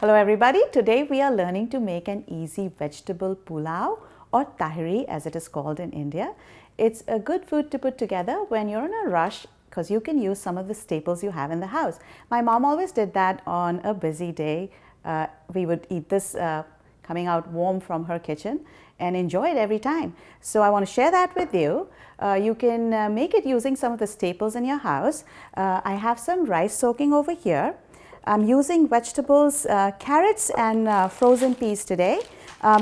Hello everybody, today we are learning to make an easy vegetable pulao or tahiri as it is called in India. It's a good food to put together when you're in a rush because you can use some of the staples you have in the house. My mom always did that on a busy day. We would eat this coming out warm from her kitchen and enjoy it every time. So I want to share that with you. You can make it using some of the staples in your house. I have some rice soaking over here. I'm using vegetables, carrots and frozen peas today,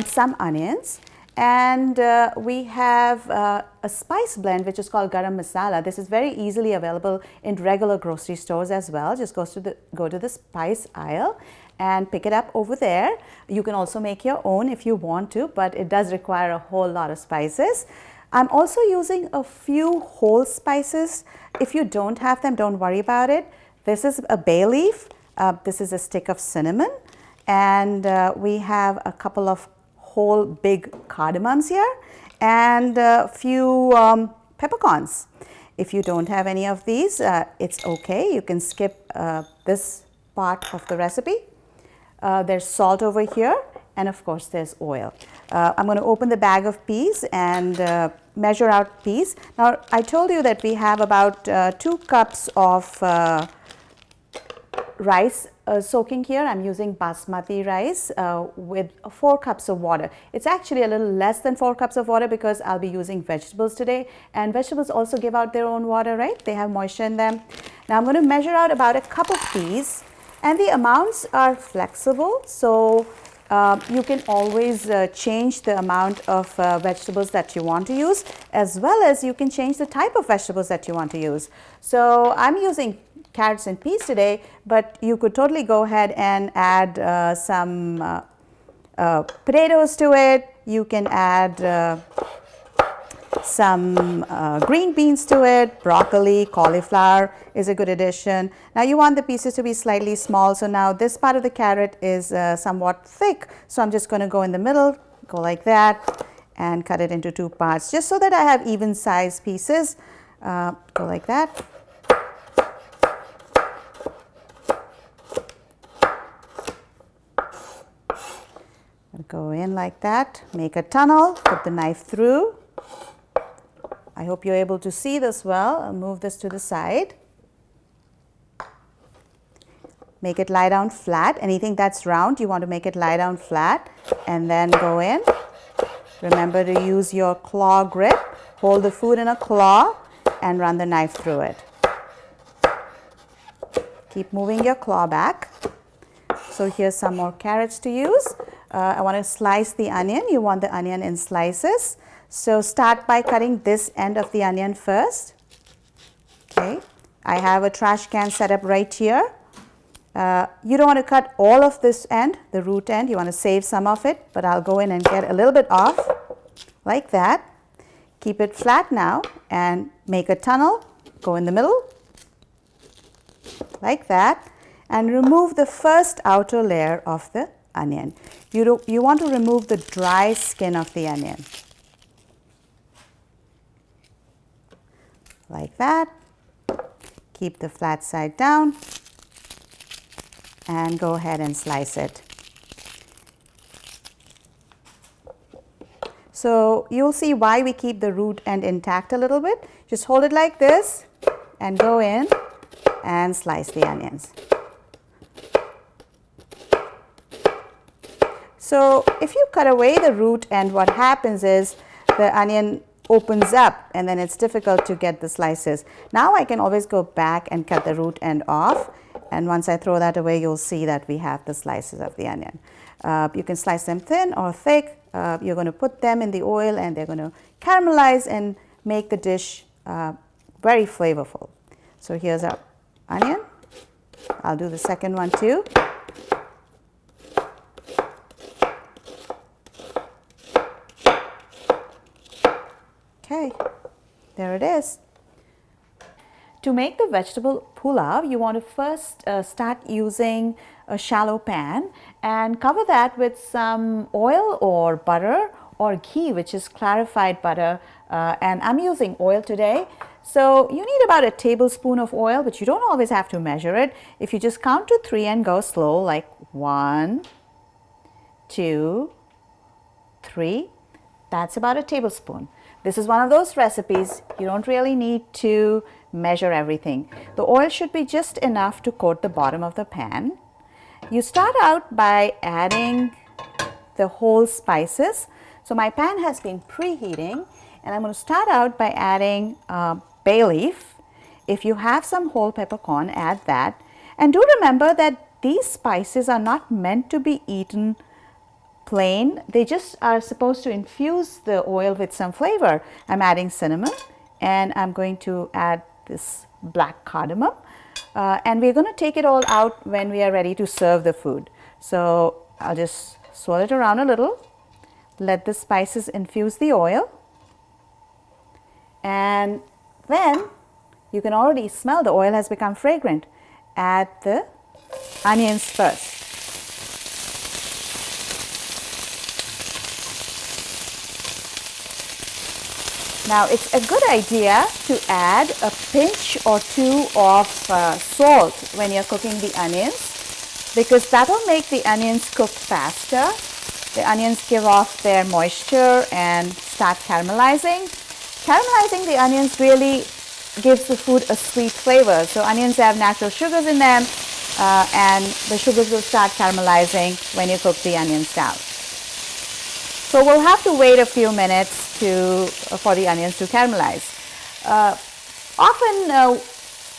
some onions, and we have a spice blend which is called garam masala. This is very easily available in regular grocery stores as well. Just go to the spice aisle and pick it up over there. You can also make your own if you want to, but it does require a whole lot of spices. I'm also using a few whole spices. If you don't have them, don't worry about it. This is a bay leaf. This is a stick of cinnamon, and we have a couple of whole big cardamoms here and a few peppercorns. If you don't have any of these, it's okay. You can skip this part of the recipe. There's salt over here, and of course there's oil. I'm going to open the bag of peas and measure out peas. Now I told you that we have about 2 cups of rice soaking here. I'm using basmati rice with 4 cups of water. It's actually a little less than 4 cups of water because I'll be using vegetables today, and vegetables also give out their own water, right? They have moisture in them. Now I'm going to measure out about a cup of peas, and the amounts are flexible, so you can always change the amount of vegetables that you want to use, as well as you can change the type of vegetables that you want to use. So I'm using carrots and peas today, but you could totally go ahead and add some potatoes to it. You can add some green beans to it. Broccoli, cauliflower is a good addition. Now you want the pieces to be slightly small, so now this part of the carrot is somewhat thick, so I'm just going to go in the middle, go like that, and cut it into 2 parts just so that I have even sized pieces. Go like that. Go in like that, make a tunnel, put the knife through. I hope you're able to see this well. I'll move this to the side. Make it lie down flat. Anything that's round, you want to make it lie down flat, and then go in. Remember to use your claw grip. Hold the food in a claw and run the knife through it. Keep moving your claw back. So here's some more carrots to use. I want to slice the onion. You want the onion in slices. So start by cutting this end of the onion first. Okay. I have a trash can set up right here. You don't want to cut all of this end, the root end. You want to save some of it, but I'll go in and get a little bit off like that. Keep it flat now and make a tunnel. Go in the middle like that, and remove the first outer layer of the onion. You want to remove the dry skin of the onion. Like that. Keep the flat side down and go ahead and slice it. So you'll see why we keep the root end intact a little bit. Just hold it like this and go in and slice the onions. So if you cut away the root end, what happens is the onion opens up and then it's difficult to get the slices. Now I can always go back and cut the root end off, and once I throw that away, you'll see that we have the slices of the onion. You can slice them thin or thick. You're going to put them in the oil and they're going to caramelize and make the dish very flavorful. So here's our onion. I'll do the second one too. Okay, there it is. To make the vegetable pulao, you want to first start using a shallow pan and cover that with some oil or butter or ghee, which is clarified butter, and I'm using oil today. So you need about a tablespoon of oil, but you don't always have to measure it. If you just count to 3 and go slow, like 1, 2, 3. That's about a tablespoon. This is one of those recipes you don't really need to measure everything. The oil should be just enough to coat the bottom of the pan. You start out by adding the whole spices. So my pan has been preheating, and I'm going to start out by adding bay leaf. If you have some whole peppercorn, add that. And do remember that these spices are not meant to be eaten plain. They just are supposed to infuse the oil with some flavor. I'm adding cinnamon, and I'm going to add this black cardamom. And we're going to take it all out when we are ready to serve the food. So I'll just swirl it around a little, let the spices infuse the oil, and then you can already smell the oil has become fragrant. Add the onions first. Now it's a good idea to add a pinch or two of salt when you're cooking the onions, because that will make the onions cook faster. The onions give off their moisture and start caramelizing. Caramelizing the onions really gives the food a sweet flavor. So onions have natural sugars in them, and the sugars will start caramelizing when you cook the onions down. So we'll have to wait a few minutes for the onions to caramelize. Often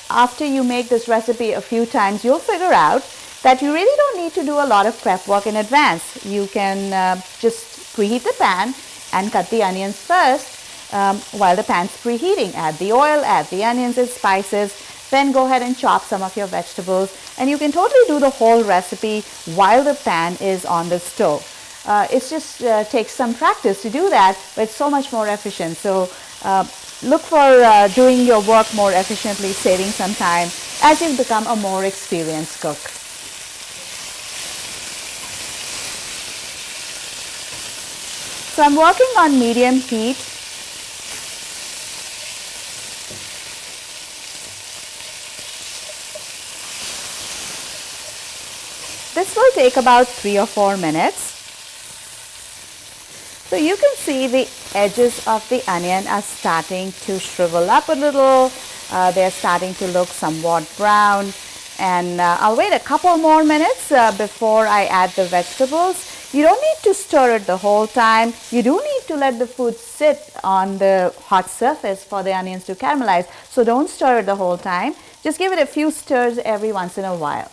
after you make this recipe a few times, you'll figure out that you really don't need to do a lot of prep work in advance. You can just preheat the pan and cut the onions first while the pan's preheating. Add the oil, add the onions and spices, then go ahead and chop some of your vegetables, and you can totally do the whole recipe while the pan is on the stove. It just takes some practice to do that, but it's so much more efficient. So look for doing your work more efficiently, saving some time as you become a more experienced cook. So I'm working on medium heat. This will take about 3 or 4 minutes. So you can see the edges of the onion are starting to shrivel up a little. They're starting to look somewhat brown. And I'll wait a couple more minutes before I add the vegetables. You don't need to stir it the whole time. You do need to let the food sit on the hot surface for the onions to caramelize. So don't stir it the whole time. Just give it a few stirs every once in a while.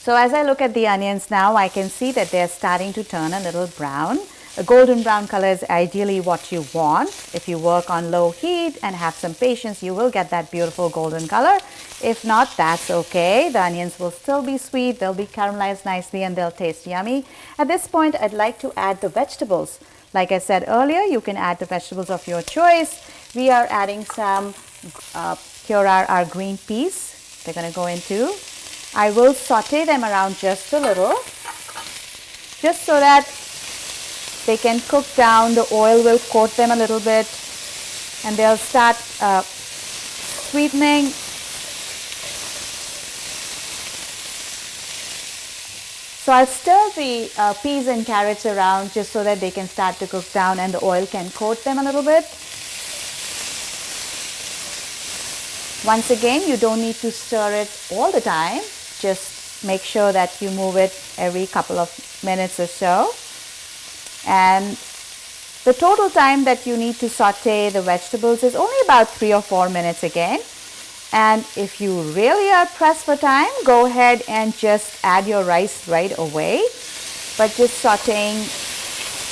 So as I look at the onions now, I can see that they're starting to turn a little brown. A golden brown color is ideally what you want. If you work on low heat and have some patience, you will get that beautiful golden color. If not, that's okay. The onions will still be sweet, they'll be caramelized nicely, and they'll taste yummy. At this point, I'd like to add the vegetables. Like I said earlier, you can add the vegetables of your choice. We are adding some, here are our green peas. They're going to go into. I will saute them around just a little, just so that they can cook down. The oil will coat them a little bit, and they'll start sweetening. So I'll stir the peas and carrots around just so that they can start to cook down and the oil can coat them a little bit. Once again, you don't need to stir it all the time. Just make sure that you move it every couple of minutes or so. And the total time that you need to saute the vegetables is only about 3 or 4 minutes again. And if you really are pressed for time, go ahead and just add your rice right away. But just sauteing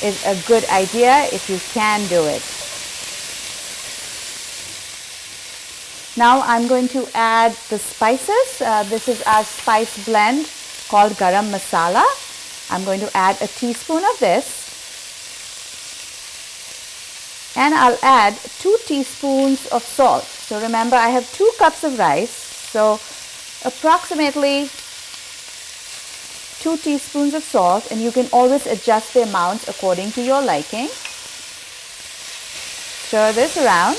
is a good idea if you can do it. Now I'm going to add the spices. This is our spice blend called garam masala. I'm going to add a teaspoon of this. And I'll add 2 teaspoons of salt. So remember, I have 2 cups of rice. So approximately 2 teaspoons of salt, and you can always adjust the amounts according to your liking. Stir this around.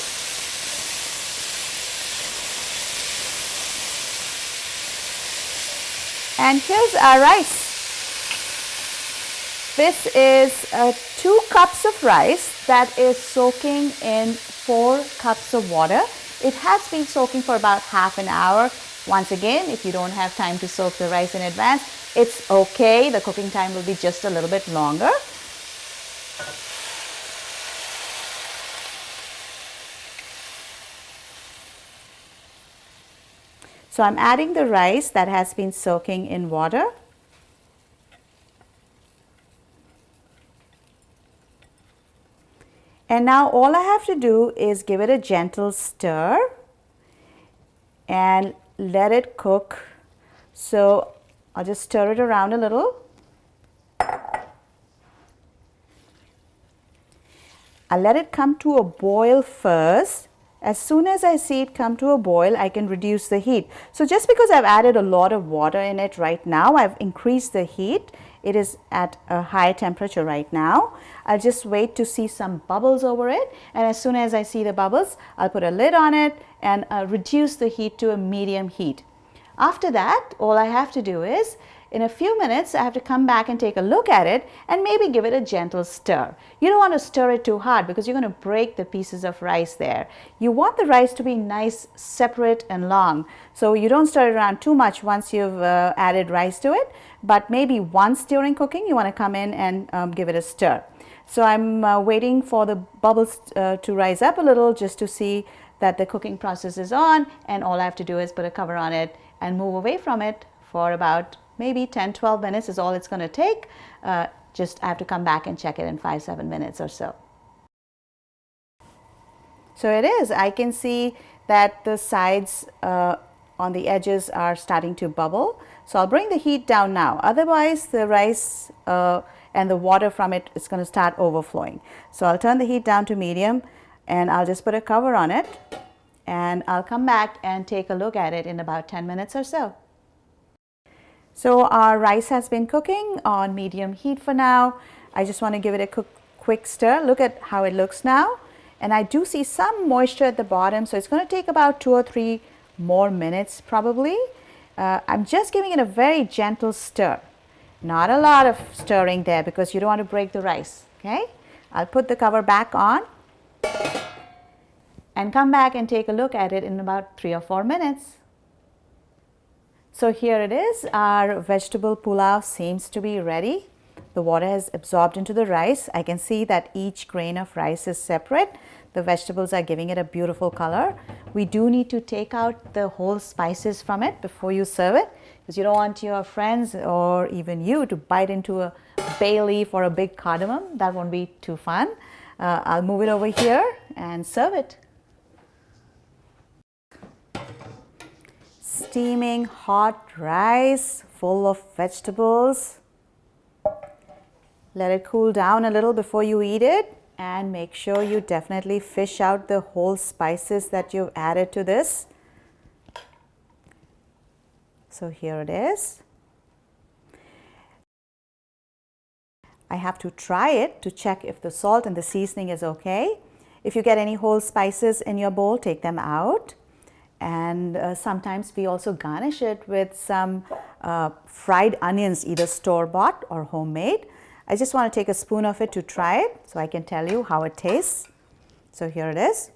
And here's our rice. This is 2 cups of rice that is soaking in 4 cups of water. It has been soaking for about half an hour. Once again, if you don't have time to soak the rice in advance, it's okay. The cooking time will be just a little bit longer. So I'm adding the rice that has been soaking in water. And now all I have to do is give it a gentle stir and let it cook. So I'll just stir it around a little. I'll let it come to a boil first. As soon as I see it come to a boil, I can reduce the heat. So just because I've added a lot of water in it right now, I've increased the heat. It is at a high temperature right now. I'll just wait to see some bubbles over it, and as soon as I see the bubbles, I'll put a lid on it and reduce the heat to a medium heat. After that, all I have to do is, in a few minutes, I have to come back and take a look at it and maybe give it a gentle stir. You don't want to stir it too hard because you're going to break the pieces of rice there. You want the rice to be nice, separate and long. So you don't stir it around too much once you've added rice to it, but maybe once during cooking you want to come in and give it a stir. So I'm waiting for the bubbles to rise up a little just to see that the cooking process is on, and all I have to do is put a cover on it and move away from it for about maybe 10-12 minutes is all it's going to take. Just I have to come back and check it in 5-7 minutes or so. So it is. I can see that the sides on the edges are starting to bubble. So I'll bring the heat down now. Otherwise, the rice and the water from it is going to start overflowing. So I'll turn the heat down to medium and I'll just put a cover on it. And I'll come back and take a look at it in about 10 minutes or so. So our rice has been cooking on medium heat for now. I just want to give it a quick stir. Look at how it looks now. And I do see some moisture at the bottom, so it's going to take about 2 or 3 more minutes probably. I'm just giving it a very gentle stir. Not a lot of stirring there because you don't want to break the rice. Okay? I'll put the cover back on and come back and take a look at it in about 3 or 4 minutes. So here it is, our vegetable pulao seems to be ready. The water has absorbed into the rice. I can see that each grain of rice is separate. The vegetables are giving it a beautiful color. We do need to take out the whole spices from it before you serve it, because you don't want your friends or even you to bite into a bay leaf or a big cardamom. That won't be too fun. I'll move it over here and serve it. Steaming hot rice full of vegetables. Let it cool down a little before you eat it, and make sure you definitely fish out the whole spices that you've added to this. So here it is. I have to try it to check if the salt and the seasoning is okay. If you get any whole spices in your bowl, take them out. And sometimes we also garnish it with some fried onions, either store-bought or homemade. I just want to take a spoon of it to try it so I can tell you how it tastes. So here it is.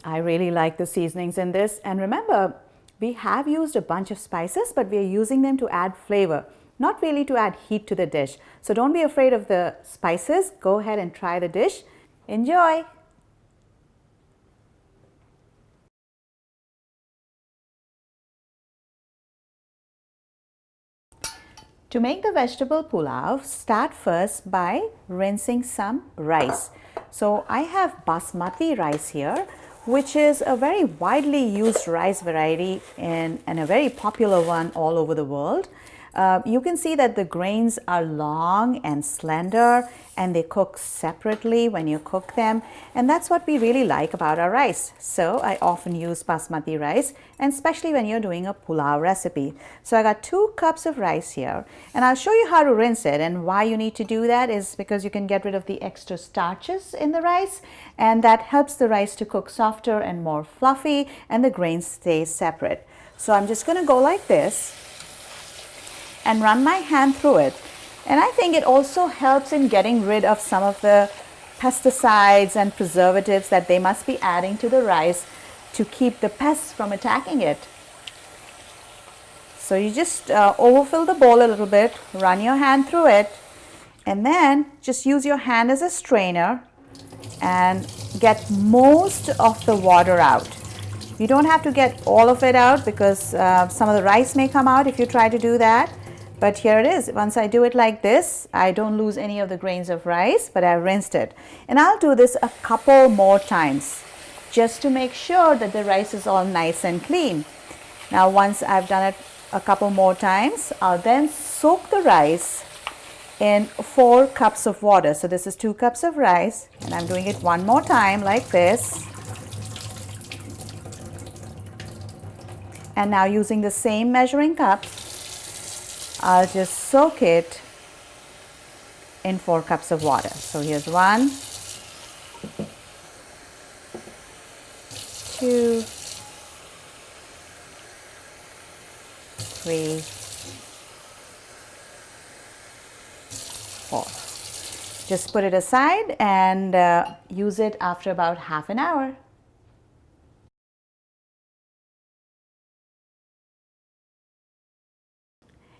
I really like the seasonings in this, and remember, we have used a bunch of spices, but we are using them to add flavor, not really to add heat to the dish. So don't be afraid of the spices. Go ahead and try the dish. Enjoy! To make the vegetable pulao, start first by rinsing some rice. So I have basmati rice here, which is a very widely used rice variety and a very popular one all over the world. You can see that the grains are long and slender and they cook separately when you cook them, and that's what we really like about our rice. So I often use basmati rice, and especially when you're doing a pulao recipe. So I got 2 cups of rice here, and I'll show you how to rinse it. And why you need to do that is because you can get rid of the extra starches in the rice, and that helps the rice to cook softer and more fluffy, and the grains stay separate. So I'm just going to go like this and run my hand through it. And I think it also helps in getting rid of some of the pesticides and preservatives that they must be adding to the rice to keep the pests from attacking it. So you just overfill the bowl a little bit, run your hand through it, and then just use your hand as a strainer and get most of the water out. You don't have to get all of it out because some of the rice may come out if you try to do that. But here it is. Once I do it like this, I don't lose any of the grains of rice, but I rinsed it. And I'll do this a couple more times just to make sure that the rice is all nice and clean. Now, once I've done it a couple more times, I'll then soak the rice in 4 cups of water. So this is 2 cups of rice, and I'm doing it one more time like this. And now using the same measuring cup, I'll just soak it in 4 cups of water. So here's 1, 2, 3, 4. Just put it aside and use it after about half an hour.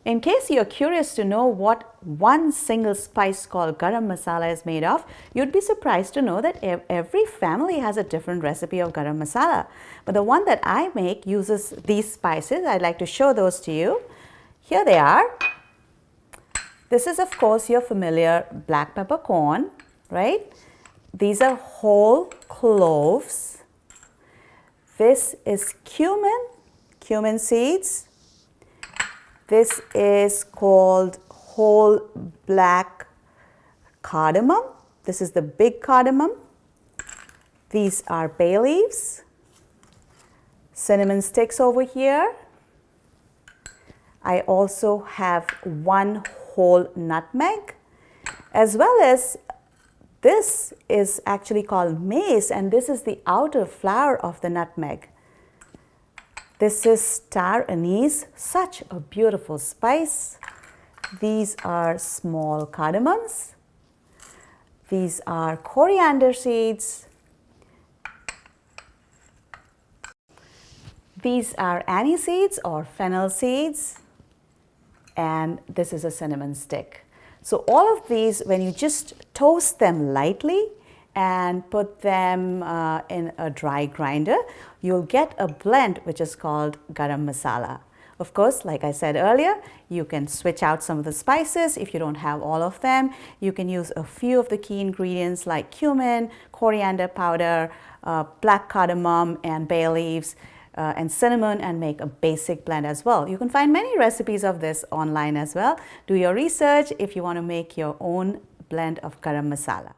In case you're curious to know what one single spice called garam masala is made of, you'd be surprised to know that every family has a different recipe of garam masala. But the one that I make uses these spices. I'd like to show those to you. Here they are. This is, of course, your familiar black peppercorn, right? These are whole cloves. This is cumin seeds. This is called whole black cardamom. This is the big cardamom. These are bay leaves. Cinnamon sticks over here. I also have 1 whole nutmeg, as well as this is actually called mace, and this is the outer flower of the nutmeg. This is star anise, such a beautiful spice. These are small cardamoms. These are coriander seeds. These are anise seeds or fennel seeds. And this is a cinnamon stick. So all of these, when you just toast them lightly and put them in a dry grinder, you'll get a blend which is called garam masala. Of course, like I said earlier, you can switch out some of the spices if you don't have all of them. You can use a few of the key ingredients like cumin, coriander powder, black cardamom and bay leaves, and cinnamon, and make a basic blend as well. You can find many recipes of this online as well. Do your research if you want to make your own blend of garam masala.